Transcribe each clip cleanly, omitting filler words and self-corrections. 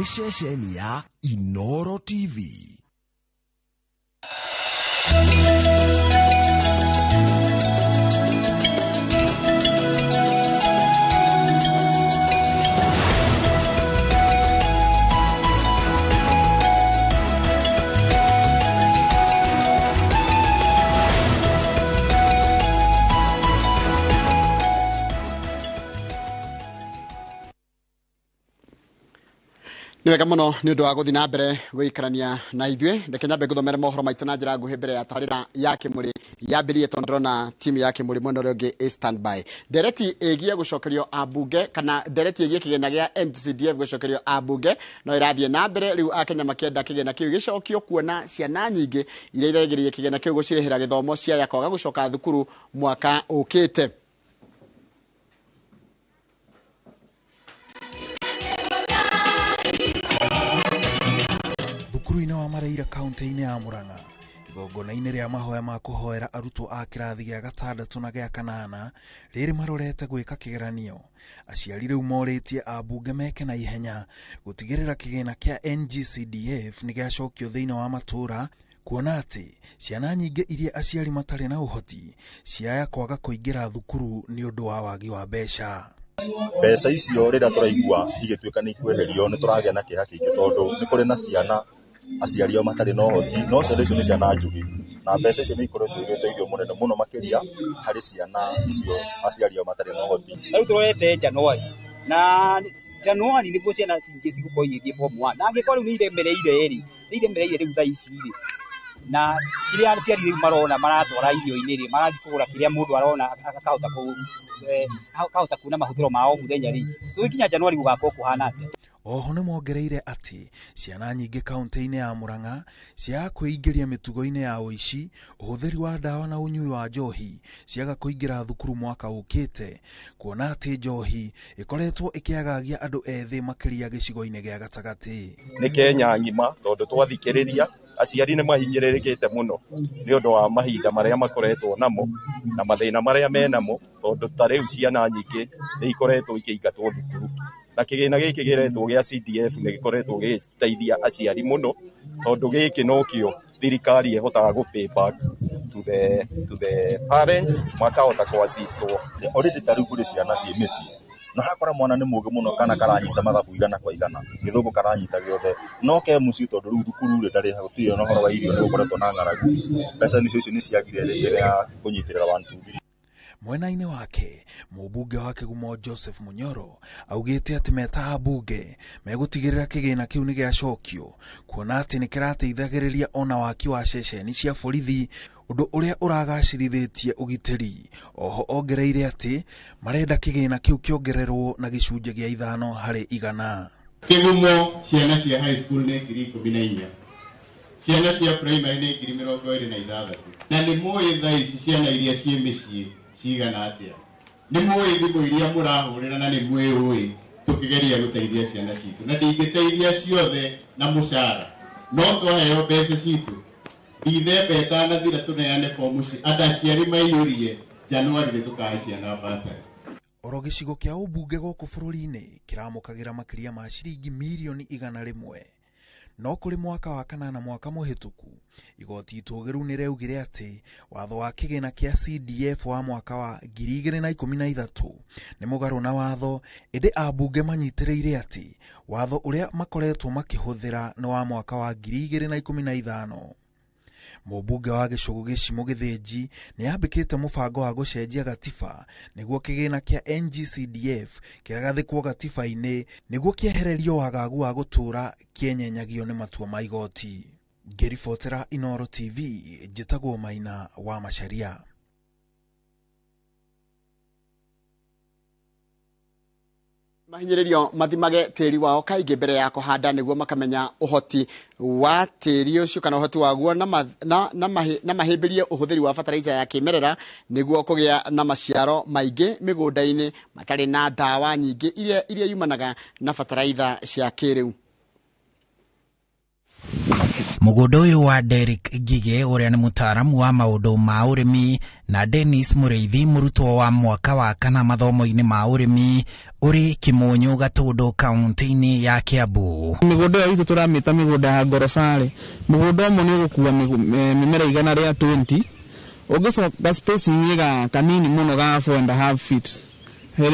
nĩ ceceni ya Inooro TV. Ni wega muno ni undu wa guthi na mbere guikarania na ithue ndeke nyambe guthomera mohoro maitu na njira nguhi mbere ya tarira ya Kimuri yambirie tondrona timu ya Kimuri mwena rongi a standby dereti egie gucokerio abunge kana dereti egie kigena gia NCDF gucokerio abunge no irathie na mbere riu akenya makenda kigena kiu gicokio kuona ciana nyingi iria iregereire kigena kiu gucirihira githomo cia yakoga gucoka thukuru mwaka ukite. Thukuru-inĩ wa Mareira kaunti-inĩ ya Murang'a igongona-inĩ rĩa mahoya ma kũhoera arutwo a kĩrathi gĩa 6 na gĩa 8 rĩrĩ marorete gwĩka kĩgeranio. Aciari rĩu morĩtie ambunge meke na ihenya gũtigĩrĩra kĩgĩna kĩa NGCDF nĩ gĩacokio thĩinĩ wa matũũra, kuona atĩ ciana nyingĩ iria aciari matarĩ na ũhoti ciaya kwaga kũingĩra thukuru nĩ ũndũ wa wagi wa mbeca. Mbeca icio rĩrĩa tũraigua igĩtuĩka nĩ ikweherio nĩ tũragĩa na kĩeha kĩingĩ tondũ nĩ kũrĩ na ciana aciari ao matarĩ na ũhoti, no ciana icio nĩ ciana njũgĩ na mbeca icio nĩ ikoretwo irĩ ũteithio mũnene mũno makĩria harĩ ciana icio aciari ao matarĩ na ũhoti. Rĩu tũrorete Januari na Januari nĩguo ciana cingĩ cigũkorwo igĩthiĩ form 1 na angĩkorwo rĩu nĩ iremereire rĩu thaa ici rĩ na kĩrĩa aciari rĩu marona maratwara irio-inĩ rĩ marathiĩ kũgũra kĩrĩa mũndũ arona akahota kuona mahũthĩro mao mũthenya rĩ tũgĩkinya Januari gũgakorwo kũhana atĩa. Oho nĩ mongereire atĩ ciana nyingĩ kaunti-inĩ ya Murang'a ciaga kwĩingĩria mĩtugo-inĩ ya ũici, ũhũthĩri wa ndawa na ũnyui wa njohi ciaga kũingĩra thukuru mwaka ũkĩte, kuona atĩ njohi ĩkoretwo ĩkĩagagia andũ ethĩ makĩria gĩcigo-inĩ gĩa gatagatĩ. Nĩ Kenya ng'ima tondũ twathikĩrĩria aciari nĩ mahinyĩrĩrĩkĩte mũno nĩ ũndũ wa mahinda marĩa makoretwo namo na mathĩna marĩa menamo tondũ ta rĩu ciana nyingĩ nĩ ikoretwo ikĩingatwo thukuru. Na kĩgĩna gĩkĩ gĩretwo gĩa CDF nĩ gĩkoretwo gĩgĩteithia aciari mũno tondũ gĩkĩ no kĩo thirikari ĩhotaga gũ-pay back to the parents makahota kũ-assistwo. Already ta rĩu kũrĩ ciana ciĩ mĩciĩ na hakora mwana nĩ mũũgĩ mũno kana karanyita mathabu igana kwa igana gĩthũngũ karanyita gĩothe no ke mũciĩ tondũ rĩu thukuru rĩ ndarĩ gũtirĩ na ũhoro wa irio nĩ gũkoretwo na ng'aragu. Mbeca icio nĩ ciagire rĩngĩ ya kũnyitĩrĩra 1 2 3. Mwena-inĩ wake mũmbunge wa Kĩgumo Joseph Munyoro augĩte atĩ meta ambunge megũtigĩrĩra kĩgĩna kĩu nĩ gĩacokio, kuona atĩ nĩ kĩrateithagĩrĩria ona waki wa ceceni cia borithi, ũndũ ũrĩa ũragacĩrithĩtie ũgitĩri. Oho ongereire atĩ marenda kĩgĩna kĩu kĩongererwo na gĩcunjĩ gĩa 5 harĩ 100. Kĩgumo ciana cia high school nĩ 14,000, ciana cia primary nĩ 26,000 na nĩ mũĩ thaa ici ciana iria ciĩ mĩciĩ cigana atĩa. Nĩ mũĩ thimũ iria mũrahũrĩra na nĩ mũĩ tũkĩgeria gũteithia ciana citũ na ndingĩteithia ciothe na mũcara no twaheo mbeca citũ Dithemba ĩtanathira tũneane fomu andũ aciari maiyũrie Januari nĩ tũkahe ciana basari. Oro gĩcigo kĩa ũmbunge gũkũ bũrũri-inĩ kĩramũkagĩra makĩria ma ciringi mirioni 100. No kũrĩ mwaka wa kana na mwaka mũhĩtũku igoti itũgĩru nĩ rĩaugire atĩ watho wa kĩgĩna kĩa CDF wa mwaka wa 2013 nĩ mũgarũ na watho, ĩndĩ ambunge manyitĩrĩire atĩ watho ũrĩa makoretwo makĩhũthĩra nĩ wa mwaka wa 2015. Mũmbunge wa gĩcũgũ Gĩcimo Gĩthĩnji nĩ ambĩkĩte mũbango wa gũcenjia gatiba nĩguo kĩgĩna kĩa NGCDF kĩagathĩkwo gatiba-inĩ nĩguo kĩehererio wagagu wa gũtũũra kĩenyenyagio nĩ matua ma igoti. Ngĩribotera Inooro TV, njĩtagwo Maina wa Macharia. Mahinyĩrĩrio mathimage tĩri wao kaingĩ mbere ya kũhanda nĩguo makamenya ũhoti wa tĩri ũcio kana ũhoti waguo na mahĩmbĩrie ũhũthĩri wa fertilizer ya kĩmerera nĩguo kũgĩa na maciaro maingĩ mĩgũnda-inĩ matarĩ na ndawa nyingĩ iria yumanaga na fertilizer cia kĩrĩu. Mũgũnda ũyũ wa Derek Ngige ũrĩa nĩ mũtaaramu wa maũndũ ma ũrĩmi na Dennis Mũrĩithi mũrutwo wa mwaka wa kana mathomo-inĩ ma ũrĩmi ũrĩ Kĩmũnyũ Gatũndũ kaunti-inĩ ya Kiambu. migunda ya itu turamita migunda ya ngorofari mugunda mo ni gukua mimera igana ria 20 ugicoka spacing iga kanini muno ga 4.5 feet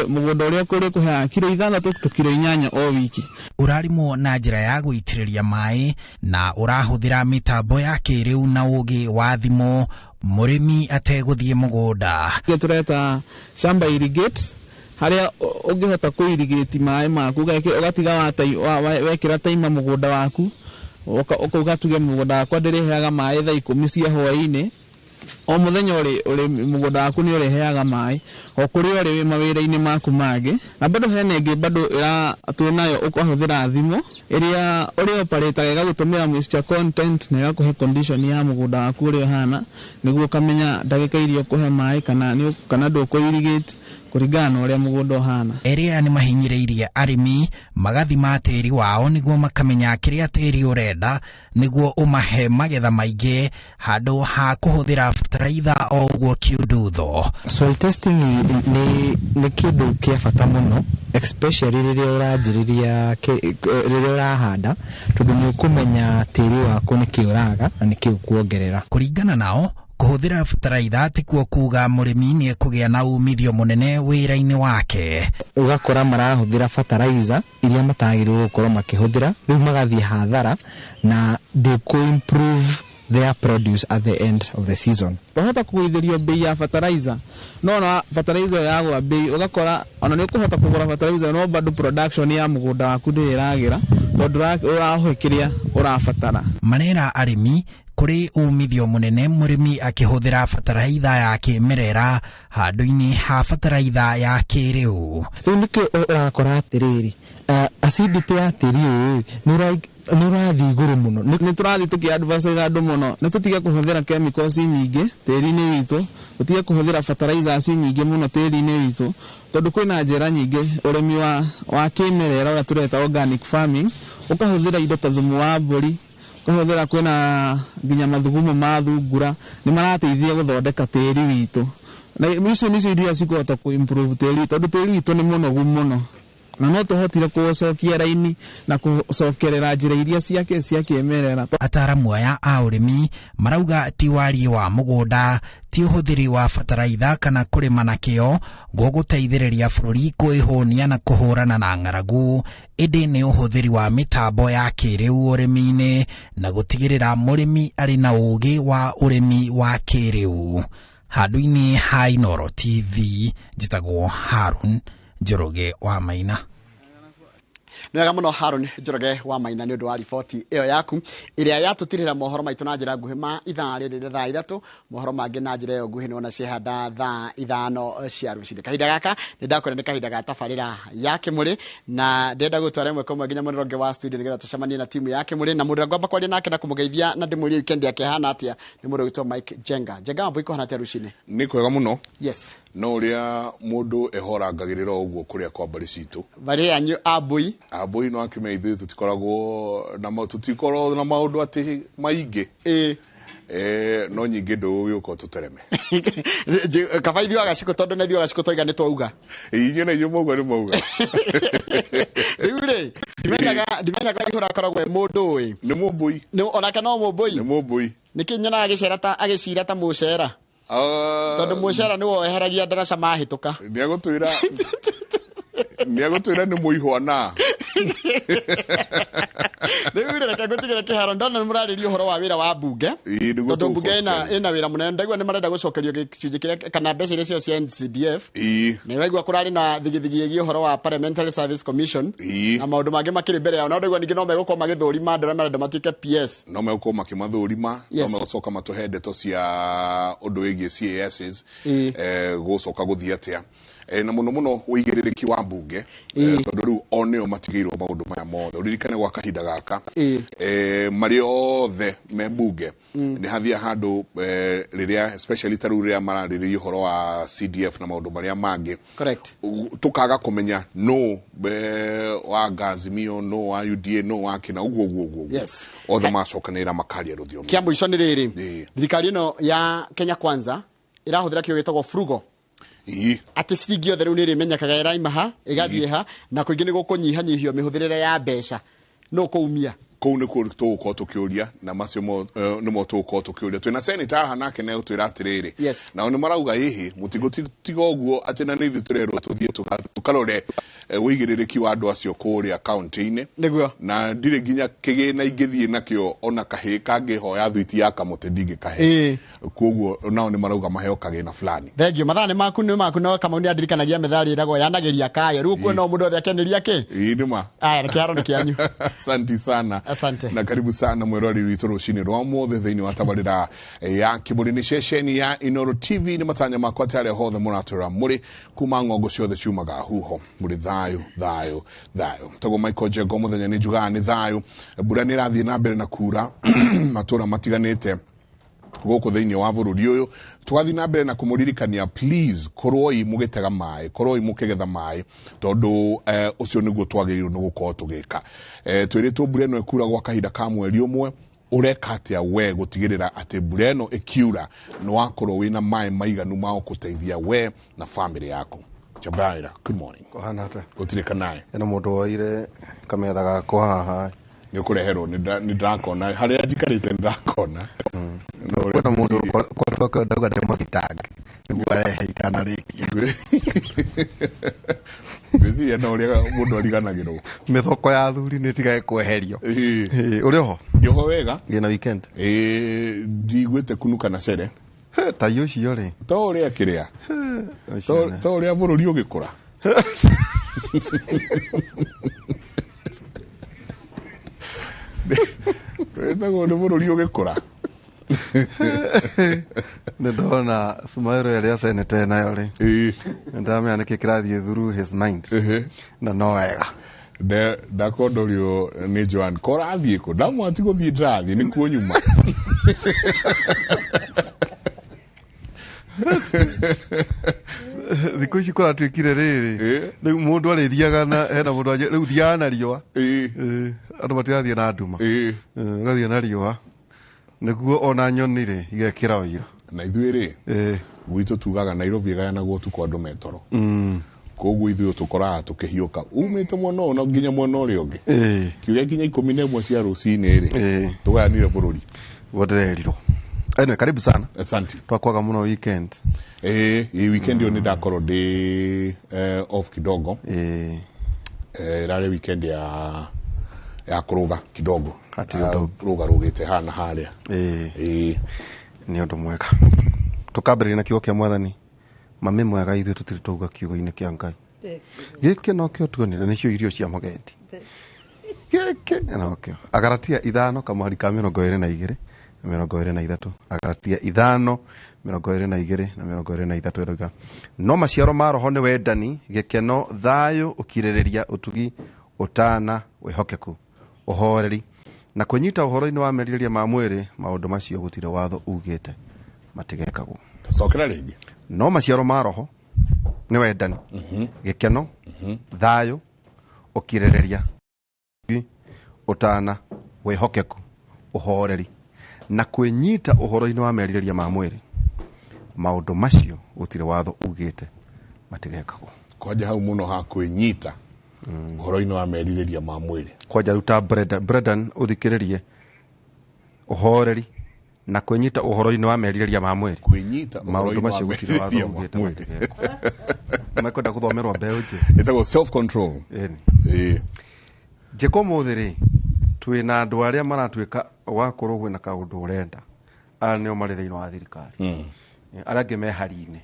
mugunda uria kuri kuha kilo 6 to kilo 8 o wiki urarimwo na njira ya guitiriria mai na urahuthira mitambo ya kiriu na ugi wa thimo murimi ateguthie mugunda tureta shamba irrigate haria ungihota ku irrigate mai maku ugatiga wekira taima mugunda waku ukauga mugunda wakwa ndiriheaga mai thaa 10 cia hwaini o muthenya uri mugunda waku ni uriheaga mai o kuri uri mawira-ini maku magi na bado hena ingi bado tunayo ukuhuthira thimo iria uri operator ga gutumira moisture content na kuhe condition ya mugunda waku uri hana niguo kamenya ndagika irio kuhe mai kana nduku irrigate kuringana uria mugunda uhana eria ni mahinyiriirie arimi magathima tiri wao niguo makamenya kiria tiri urenda niguo umahe magetha maingi handu ha kuhuthira fertilizer o uguo kiundutho. Soil testing ni kindu kia bata muno especially riria uranjiriria riria urahanda tondu ni ukumenya tiri waku ni kiuraga na ni kiukuongerera kuringana nao kuhuthira fertilizer tikuo kuga murimi ni kugia na umithio munene wira-ini wake ugakora marahuthira fertilizer iria matagiriwo gukorwo makihuthira riu magathie hathara na they could improve their produce at the end of the season. Tuhota kuithirio bei ya fertilizer no na fertilizer yagwa bei ugakora ona ni kuhota kugura fertilizer no bado production ya mugunda waku ndiragira tondu urahokiria urafatara manera arimi kuri umithio munene murimi akihuthira fertilizer ya kimerera handu-ini ha fertilizer ya kiriu riu niki urakora atiriri acidity ya tiri nurathi iguru muno ni turathi tuki advance andu muno ni tutige kuhuthira chemicals nyingi tiri-ini witu tutige kuhuthira fertilizers nyingi muno tiri-ini witu tondu kwina njira nyingi urimi wa kimerera ura tureta organic farming ukahuthira indo ta thumu wa mburi kuhuthira kwina nginya mathugumo ma thungura ni marateithia guthondeka tiri witu na icio nicio iria cikuhota ku improve tiri tondu tiri witu ni munogu muno na no tuhotire kucokia raini na kucokerera njira iria cia kiemerera. Ataramu aya a urimi marauga ti wari wa mugunda ti uhuthiri wa fertilizer kana kurima na kio guguteithiriria bururi kuihunia na kuhurana na ng'aragu indi ni uhuthiri wa mitambo ya kiriu urimi-ini na gutigirira murimi ari na ugi wa urimi wa kiriu. Handu-ini ha Inooro TV njitagwo Harun Njoroge wa Maina. Nwega muno Harun Njoroge wa Maina ni undu wa riboti iyo yaku iria yatutirira mohoro maitu na njira nguhi ma ithaa riri thaa 3 mohoro mangi na njira iyo nguhi ni ona cihanda thaa 5 cia rucini. Kahinda gaka ni ndakwira ni kahinda ga tabarira ya Kimuri na ndenda gutwara imwe komwe nginya muronge wa studio nigetha tucemanie na timu ya Kimuri na mundu ngwamba kwaria nake na kumugeithia na ndimurie weekend yake hana atia ni mundu witwa Mike Jenga. Jenga ambo iko hana atia rucini? Ni kwega muno. Yes. No uria mundu ehorangagirira uguo kuria kwa bari citu bari anyu abui no akime ithu tutikoragwo na tutikorwo na maundu ati maingi no nyingi ndu yuko tutereme kabaidi wagaciko tondu na thio gaciko toiga ni twauga inye na inyo mogwa ni mauga riure dimenyaga ihora koragwo mundu wi ni mubui ni onaka no mubui ni mubui nikinyona agicira ta mucera tondu mucera ni woeheragia ndaraca mahituka niagutwira ni muihwana riu reke gutigire kiharo ndona murariria uhoro wa wira wa bunge tondu bunge ina wira munene ndaigua ni marenda gucokerio gicunji kiria kana mbeca iria cio cia NCDF ni raigua kurari na thigithigi igi uhoro wa Parliamentary Service Commission na maundu mangi makiri mbere yao na ndaigua ningi no megukwo magithurima ndara marenda matuike PS no megukwo makimathurima no megucoka matuhe ndeto cia undu wigie CAS gucoka guthia atia na muno wigiririki wa bunge tondu riu oneo matigirwo maundu maya mothe uririkane gwa kahinda gaka mari othe me bunge ni hathia handu riria especially taru riria marariririo horo wa CDF na maundu maria mangi correct tukaga kumenya no wa Gazimio no wa UDA no wa kina uguo yes othe macokanira makaria ruthiomi kiambo ico ni riri thirikari no ya Kenya Kwanza irahuthira kio gitagwo frugal ati ciringi othe riu ni rimenyakaga iraimaha igathie ha na kuingi ni gukunyihanyihio mihuthirire ya mbeca no kuumia kuu nä kå tågåkorwo tå kä å ria na macio nä mo tågåkorwo tå kä å ria twä na senata haha nake ne twä ra atä rä rä nao nä marauga ä hä må tigå tiga å guo atä na nä ithuä tå rerwo tå thiä tå karore wä igä rä rä ki wa andå acio kå rä a kauntä-inä na ndirä nginya kä gä na ingä thiä nakä ona kahä kangä hoya thwiti ya kamå tä ndingä kahä koguo nao nä marauga maheo kagä na fulani thengio mathaa nä maku no kamau nä andirikanagia methali ĩragwo yanagä ria kayo rä u kuo no må ndå othe akeneria kä nä ma aya nä kä haro nä kä anyu asanti sana asante na karibu sana mwirori witå rå cinä rwa mothe thä-inä wa tabarä ra ya kä må rä nä ceceni ya Inoro TV nä matanya makwa atä arä a hothe må ratå ra må rä kuma ngongo ciothe ciumaga huho må rä thayå tagwo Michael Njengo må thenya nä njugaga nä thayå mbura nä rathiä na mbere na kura matå ra matiganä te gũkũ thĩinĩ wa bũrũri ũyũ tũgathiĩ na mbere na kũmũririkania please korwoi mũgĩtega maĩ korwoi mũkĩgetha maĩ tondũ ũcio nĩguo twagĩrĩirwo nĩ gũkorwo tũgĩka twĩrĩtwo mbura ĩno ĩkura gwa kahinda ka mweri ũmwe ũreka atĩa we gũtigĩrĩra atĩ mbura ĩno ĩkiura nĩ wakorwo wĩna maĩ maiganu ma gũgũteithia we na family yaku Jabaira, good morning. Kohana ata. Gũtirĩ kanaĩ. Ena mũndũ woire kametha gakwa haha. Nĩ ũkũreherwo nĩ ndakona harĩa njikarĩte nĩ ndakona. Kwĩna mũndũ kwatoka ndauga ndĩmũthitange. Nĩmwarehe itana rĩngĩ. Ngwĩciria no ũrĩa mũndũ ariganagĩrwo. Mĩthoko ya athuri nĩ ĩtigae kweherio. Ũrĩ ho? Ndĩho wega. Ngĩna weekend. Ndigwĩte kunuka na cere. Ta iyo cio rĩ. Ta ũrĩa kĩrĩa. Ta ũrĩa bũrũri ũgĩkũra. Wetagwo nĩ bũrũri ũgĩkũra. Nĩ ndona smile ĩrĩa seneta nayo rĩ. Ndamenya nĩkĩ kĩrathiĩ through his mind. Na no wega. Ndakondorio nĩ Joan korathiĩ kũ ndamwati gũthiĩ ndĩrathiĩ nĩ kuo nyuma. Thikũ ici kũratuĩkire rĩrĩ rĩu mũndũ arĩthiaga na hena mũndũ rĩu thiaga na riũa andũ matirathiĩ na nduma ũgathiĩ na riũa nĩguo ona nyoni rĩ igekĩra ũira na ithuĩ rĩ gwitũ tugaga Nairobi ĩgayanagwo ũtukũ andũ metoro koguo ithuĩ tũkoraga tũkĩhiũka umĩte mwena ũyũ nginya mwena ũrĩa ũngĩ kiuria nginya 11 cia rũcinĩ rĩ tũgayanire bũrũri ndĩrerirwo. Anyway, karibu sana. Asante. Twakwaga muno weekend. Weekend yo ni ndakorwo ndi off kidogo. Rale weekend ya kuruga kidogo. Kuruga rugite hana haria. Ni undu mwega. Tukambĩrĩria na kiugo kĩa Mwathani. Mami mwega ithuĩ tũtirĩ twauga kiugo-inĩ kĩa Ngai. Gĩkĩ no kĩo tuonire nĩcio irio cia mũgendi. Gĩkĩ no kĩo. Agalatia 5 kamũhari ka 22 23 Agalatia 5 22 na 23 eroga no maciaro ma roho nĩ wendani gĩkeno thayũ ũkirĩrĩria ũtugi ũtana wĩhokeku ũhoreri na kwĩnyita ũhoro-inĩ wa merirĩria ma mwĩrĩ maũndũ macio gũtirĩ watho ugĩte matigekagwo. Tacokera rĩngĩ. No maciaro ma roho nĩ wendani gĩkeno thayũ ũkirĩrĩria ũtana wĩhokeku ũhoreri na kwĩnyita ũhoro-inĩ wa merirĩria ma mwĩrĩ maũndũ macio gũtirĩ watho ugĩte matigekagwo. Kwanja hau mũno ha kwĩnyita ũhoro-inĩ wa merirĩria ma mwĩrĩ. Kwanja ruta Brendan ũthikĩrĩrie ũhoreri na kwĩnyita ũhoro-inĩ wa merirĩria ma mwĩrĩ kwĩnyita maũndũ macio gũtirĩ watho ugĩte matigekagwo. Makwenda gũthomerwo mbeũ njĩ. Ĩtagwo self control. Njĩko mũthĩ rĩ twĩna andũ arĩa maratuĩka wakorwo gwĩna kaũndũ ũrenda aya nĩo marĩ thĩinĩ wa thirikari arĩa angĩ me hari-inĩ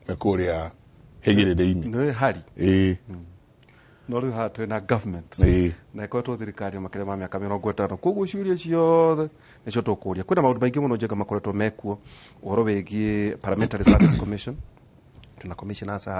kũrĩa hĩgĩrĩrĩ-inĩ nĩ hari no rĩu haha twĩna government na ĩkoretwo thirikari makĩria ma mĩaka 50 koguo ciũria ciothe nĩcio tũkũria. Kwĩna maũndũ maingĩ mũno njenga makoretwo mekuo ũhoro wĩgiĩ Parliamentary Service Commission tuna commissioners